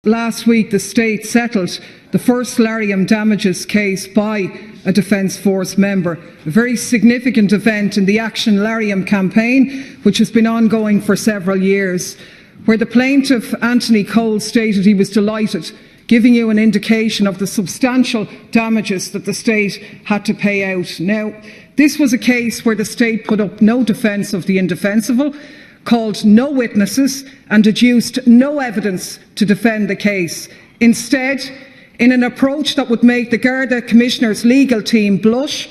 last week the state settled the first Lariam damages case by a Defence Force member, a very significant event in the Action Lariam campaign, which has been ongoing for several years, where the plaintiff, Anthony Cole, stated he was delighted, giving you an indication of the substantial damages that the state had to pay out. Now, this was a case where the state put up no defence of the indefensible, called no witnesses and adduced no evidence to defend the case. Instead, in an approach that would make the Garda Commissioner's legal team blush,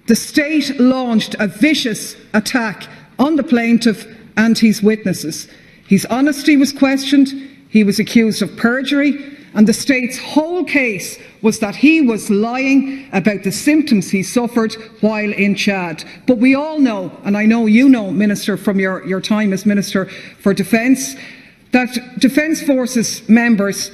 the state launched a vicious attack on the plaintiff and his witnesses. His honesty was questioned, he was accused of perjury, and the state's whole case was that he was lying about the symptoms he suffered while in Chad. But we all know, and I know you know, Minister, from your time as Minister for Defence, that Defence Forces members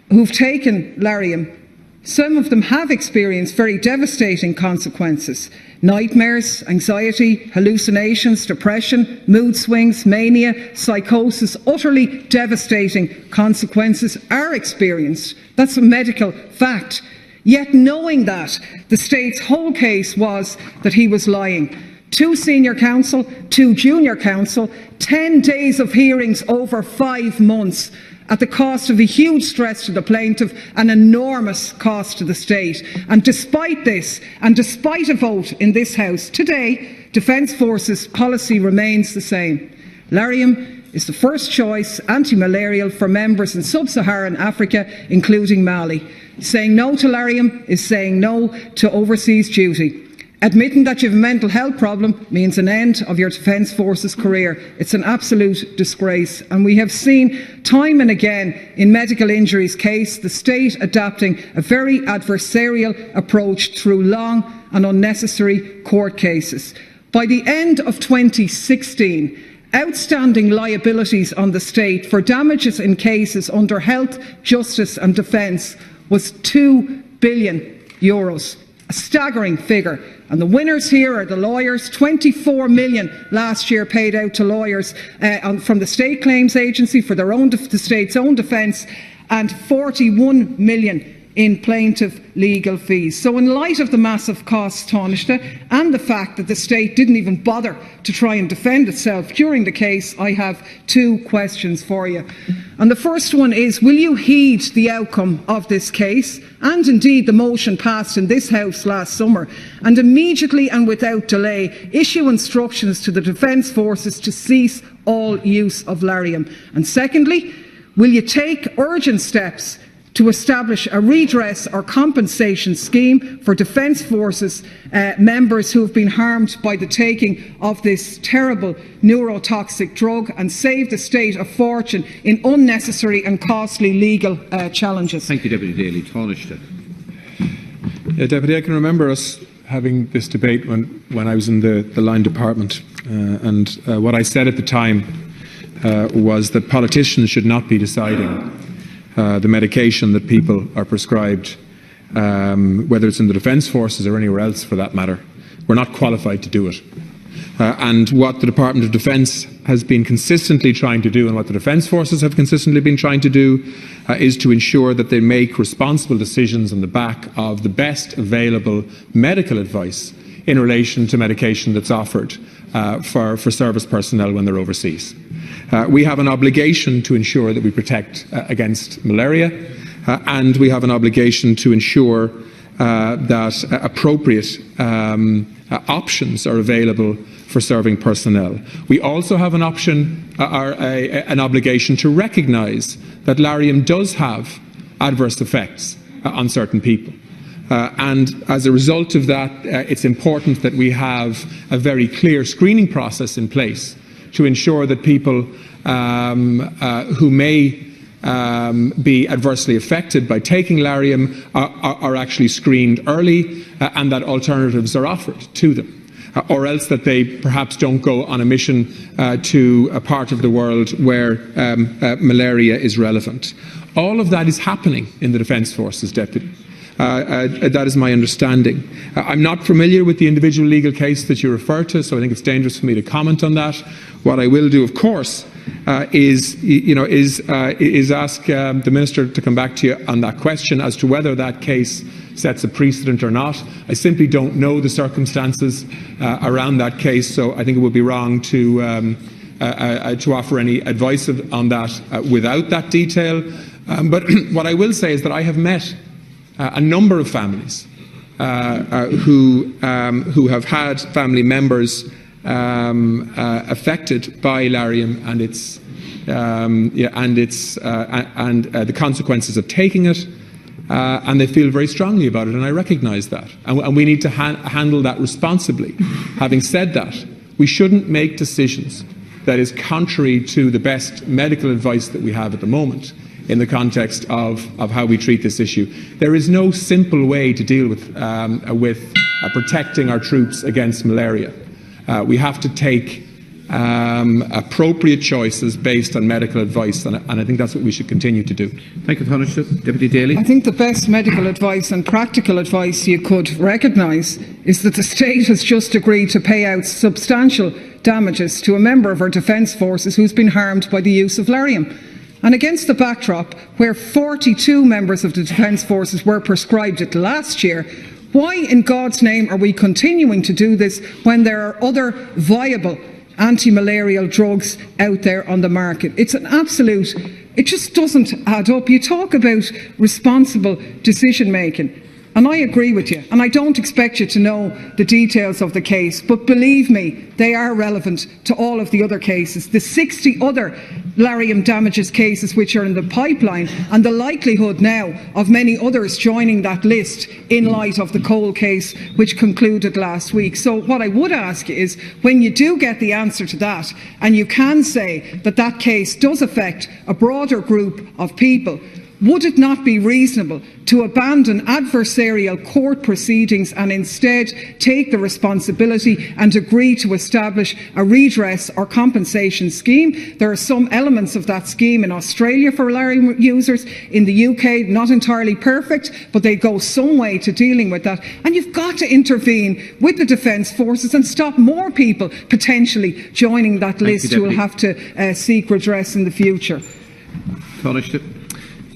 who've taken Lariam, some of them have experienced very devastating consequences. Nightmares, anxiety, hallucinations, depression, mood swings, mania, psychosis, utterly devastating consequences are experienced. That's a medical fact. Yet knowing that, the state's whole case was that he was lying. 2 senior counsel, 2 junior counsel, 10 days of hearings over 5 months, at the cost of a huge stress to the plaintiff, an enormous cost to the state. And despite this, and despite a vote in this House today, Defence Forces policy remains the same. Lariam is the first choice anti-malarial for members in sub-Saharan Africa, including Mali. Saying no to Lariam is saying no to overseas duty. Admitting that you have a mental health problem means an end of your Defence Forces career. It's an absolute disgrace. And we have seen time and again in medical injuries case the state adopting a very adversarial approach through long and unnecessary court cases. By the end of 2016, outstanding liabilities on the state for damages in cases under health, justice and defence was €2 billion. A staggering figure. And the winners here are the lawyers. 24 million last year paid out to lawyers from the State Claims Agency for the state's own defence, and 41 million in plaintiff legal fees. So in light of the massive costs, Taoiseach, and the fact that the state didn't even bother to try and defend itself during the case, I have 2 questions for you. And the first one is, will you heed the outcome of this case, and indeed the motion passed in this House last summer, and immediately and without delay issue instructions to the Defence Forces to cease all use of Lariam? And secondly, will you take urgent steps to establish a redress or compensation scheme for Defence Forces members who have been harmed by the taking of this terrible neurotoxic drug, and save the state a fortune in unnecessary and costly legal challenges? Thank you, Deputy Daly. Taoiseach. Yeah, Deputy, I can remember us having this debate when I was in the line department, and what I said at the time was that politicians should not be deciding the medication that people are prescribed, whether it's in the Defence Forces or anywhere else for that matter. We're not qualified to do it. And what the Department of Defence has been consistently trying to do, and what the Defence Forces have consistently been trying to do, is to ensure that they make responsible decisions on the back of the best available medical advice in relation to medication that's offered for service personnel when they're overseas. We have an obligation to ensure that we protect against malaria, and we have an obligation to ensure that appropriate options are available for serving personnel. We also have an obligation to recognise that Lariam does have adverse effects on certain people. And as a result of that, it's important that we have a very clear screening process in place to ensure that people who may be adversely affected by taking Lariam are actually screened early, and that alternatives are offered to them, or else that they perhaps don't go on a mission to a part of the world where malaria is relevant. All of that is happening in the Defence Forces, Deputy. That is my understanding. I'm not familiar with the individual legal case that you refer to, so I think it's dangerous for me to comment on that. What I will do, of course, is ask the Minister to come back to you on that question as to whether that case sets a precedent or not. I simply don't know the circumstances around that case, so I think it would be wrong to offer any advice on that without that detail. But what I will say is that I have met a number of families who have had family members affected by Lariam and the consequences of taking it, and they feel very strongly about it, and I recognise that, and we need to handle that responsibly. Having said that, we shouldn't make decisions that is contrary to the best medical advice that we have at the moment in the context of how we treat this issue. There is no simple way to deal with protecting our troops against malaria. We have to take appropriate choices based on medical advice, and I think that's what we should continue to do. Thank you, Taoiseach. Deputy Daly. I think the best medical advice and practical advice you could recognise is that the state has just agreed to pay out substantial damages to a member of our defence forces who's been harmed by the use of Lariam. And against the backdrop where 42 members of the Defence Forces were prescribed it last year, why in God's name are we continuing to do this when there are other viable anti-malarial drugs out there on the market? It's an absolute, it just doesn't add up. You talk about responsible decision making, and I agree with you, and I don't expect you to know the details of the case, but believe me, they are relevant to all of the other cases, the 60 other Lariam damages cases which are in the pipeline, and the likelihood now of many others joining that list in light of the Cole case which concluded last week. So what I would ask you is, when you do get the answer to that, and you can say that that case does affect a broader group of people, would it not be reasonable to abandon adversarial court proceedings and instead take the responsibility and agree to establish a redress or compensation scheme? There are some elements of that scheme in Australia for Lariam users, in the UK, not entirely perfect, but they go some way to dealing with that. And you've got to intervene with the Defence Forces and stop more people potentially joining that list who will have to seek redress in the future. Taoiseach.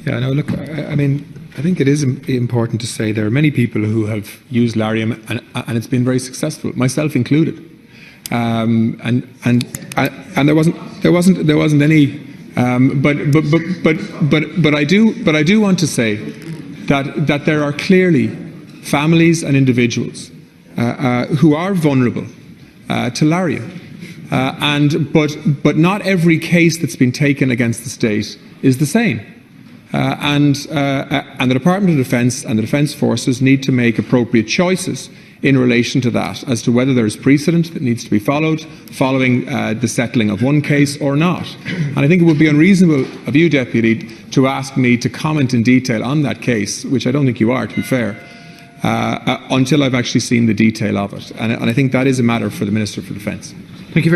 Yeah, no, look, I mean, I think it is important to say there are many people who have used Lariam and it's been very successful, myself included. And there wasn't any, but I do want to say that there are clearly families and individuals who are vulnerable to Lariam. But not every case that's been taken against the state is the same. And the Department of Defence and the Defence Forces need to make appropriate choices in relation to that, as to whether there is precedent that needs to be followed following the settling of one case or not. And I think it would be unreasonable of you, Deputy, to ask me to comment in detail on that case, which I don't think you are, to be fair, until I've actually seen the detail of it. And I think that is a matter for the Minister for Defence. Thank you very